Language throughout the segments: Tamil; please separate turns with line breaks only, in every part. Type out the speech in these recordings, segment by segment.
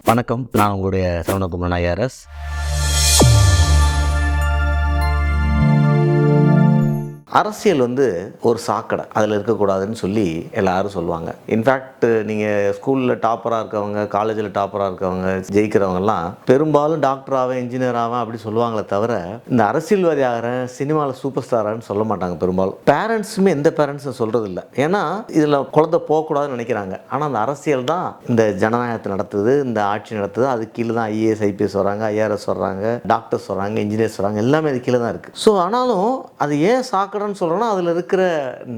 வணக்கம். நான் உங்களுடைய சரவணகுமார் ஐஆர்எஸ். அரசியல் ஒரு சாக்கடை, அதில் இருக்கக்கூடாதுன்னு சொல்லி எல்லாரும் சொல்லுவாங்க. இன்ஃபேக்ட் நீங்கள் ஸ்கூலில் டாப்பராக இருக்கவங்க, காலேஜில் டாப்பராக இருக்கவங்க, ஜெயிக்கிறவங்கலாம் பெரும்பாலும் டாக்டர் ஆவேன், இன்ஜினியர் ஆவேன் அப்படி சொல்லுவாங்களே தவிர இந்த அரசியல்வாதி ஆகிறேன், சினிமாவில் சூப்பர் ஸ்டாரான்னு சொல்ல மாட்டாங்க. பெரும்பாலும் பேரண்ட்ஸுமே எந்த பேரண்ட்ஸும் சொல்கிறது இல்லை. ஏன்னா இதில் குழந்தை போகக்கூடாதுன்னு நினைக்கிறாங்க. ஆனால் அந்த அரசியல் தான் இந்த ஜனநாயகத்தை நடத்துது, இந்த ஆட்சி நடத்துது. அது கீழே தான் ஐஏஎஸ் ஐபிஎஸ் வராங்க, ஐஆர்எஸ் வர்றாங்க, டாக்டர்ஸ் வராங்க, இன்ஜினியர்ஸ் வராங்க, எல்லாமே அது கீழே தான் இருக்குது. ஸோ ஆனாலும் அது ஏன் சாக்கடை சொல்றேன்னா அதில் இருக்கிற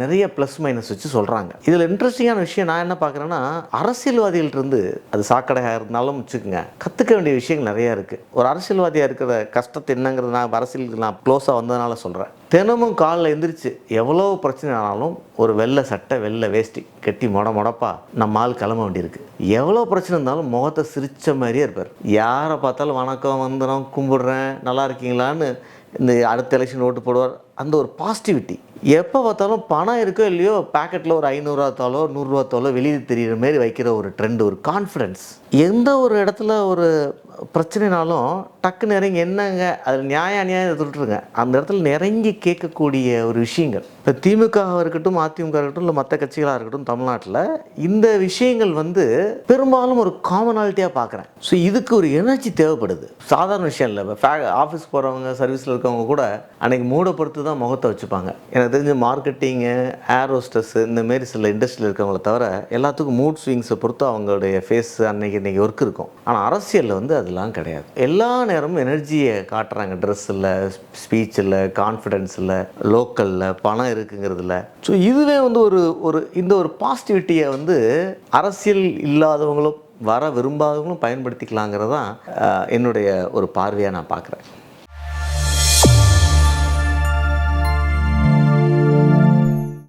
நிறைய ப்ளஸ் மைனஸ் வச்சு சொல்றாங்க. இதில் இன்ட்ரெஸ்டிங்கான விஷயம் நான் என்ன பார்க்குறேன்னா, அரசியல்வாதிகள்ட்ட இருந்து அது சாக்கடையாக இருந்தாலும் வச்சுக்கோங்க, கற்றுக்க வேண்டிய விஷயங்கள் நிறைய இருக்குது. ஒரு அரசியல்வாதியாக இருக்கிற கஷ்டத்தை என்னங்கிறது நான் அரசியலுக்கு நான் க்ளோஸாக வந்ததுனால சொல்கிறேன். தினமும் காலில் எந்திரிச்சு எவ்வளோ பிரச்சனை ஆனாலும் ஒரு வெள்ளை சட்டை, வெள்ளை வேஷ்டி கட்டி மொடப்பா நம்ம ஆள் கிளம்ப வேண்டியிருக்கு. எவ்வளோ பிரச்சனை இருந்தாலும் முகத்தை சிரித்த மாதிரியே இருப்பார். யாரை பார்த்தாலும் வணக்கம், வந்தனம், கும்பிடுறேன், நல்லா இருக்கீங்களான்னு இந்த அடுத்த எலெக்ஷன் ஓட்டு போடுவார். அந்த ஒரு பாசிட்டிவிட்டி. எப்போ பார்த்தாலும் பணம் இருக்கோ இல்லையோ பேக்கெட்டில் ஒரு 500 தாளோ 100 தாளோ வெளியே தெரிகிற மாரி வைக்கிற ஒரு ட்ரெண்ட், ஒரு கான்ஃபிடென்ஸ். எந்த ஒரு இடத்துல ஒரு பிரச்சனைனாலும் டக்குன்னு இறங்கி என்னங்க அதில் அநியாயம் தொட்டுருங்க, அந்த இடத்துல இறங்கி கேட்கக்கூடிய ஒரு விஷயங்கள். இப்போ திமுகவாக இருக்கட்டும், அதிமுக இருக்கட்டும், இல்லை மற்ற கட்சிகளாக இருக்கட்டும், தமிழ்நாட்டில் இந்த விஷயங்கள் பெரும்பாலும் ஒரு காமனாலிட்டியாக பார்க்குறேன். ஸோ இதுக்கு ஒரு எனர்ஜி தேவைப்படுது. சாதாரண விஷயம் இல்லை. இப்போ ஆஃபீஸ் போகிறவங்க, சர்வீஸில் இருக்கவங்க கூட அன்றைக்கி மூடப்படுத்து தான் முகத்தை வச்சுப்பாங்க. எனக்கு தெரிஞ்ச மார்க்கெட்டிங்கு, ஏர் ஹோஸ்டஸ்ஸு, இந்தமாரி சில இண்டஸ்ட்ரியில் இருக்கவங்கள தவிர எல்லாத்துக்கும் மூட் ஸ்விங்ஸை பொறுத்து அவங்களுடைய ஃபேஸ் அன்றைக்கி ஒர்க் இருக்கும். ஆனால் அரசியலில் அதெல்லாம் கிடையாது. எல்லா நேரமும் எனர்ஜியை காட்டுறாங்க. ட்ரெஸ்ஸில், ஸ்பீச்சில், கான்ஃபிடென்ஸில், லோக்கலில், பணம் இருக்குங்கிறதுல. ஸோ இதுவே இந்த ஒரு பாசிட்டிவிட்டியை அரசியல் இல்லாதவங்களும் வர விரும்பாதவங்களும் பயன்படுத்திக்கலாங்கிறது தான் என்னுடைய ஒரு பார்வையாக நான் பார்க்குறேன்.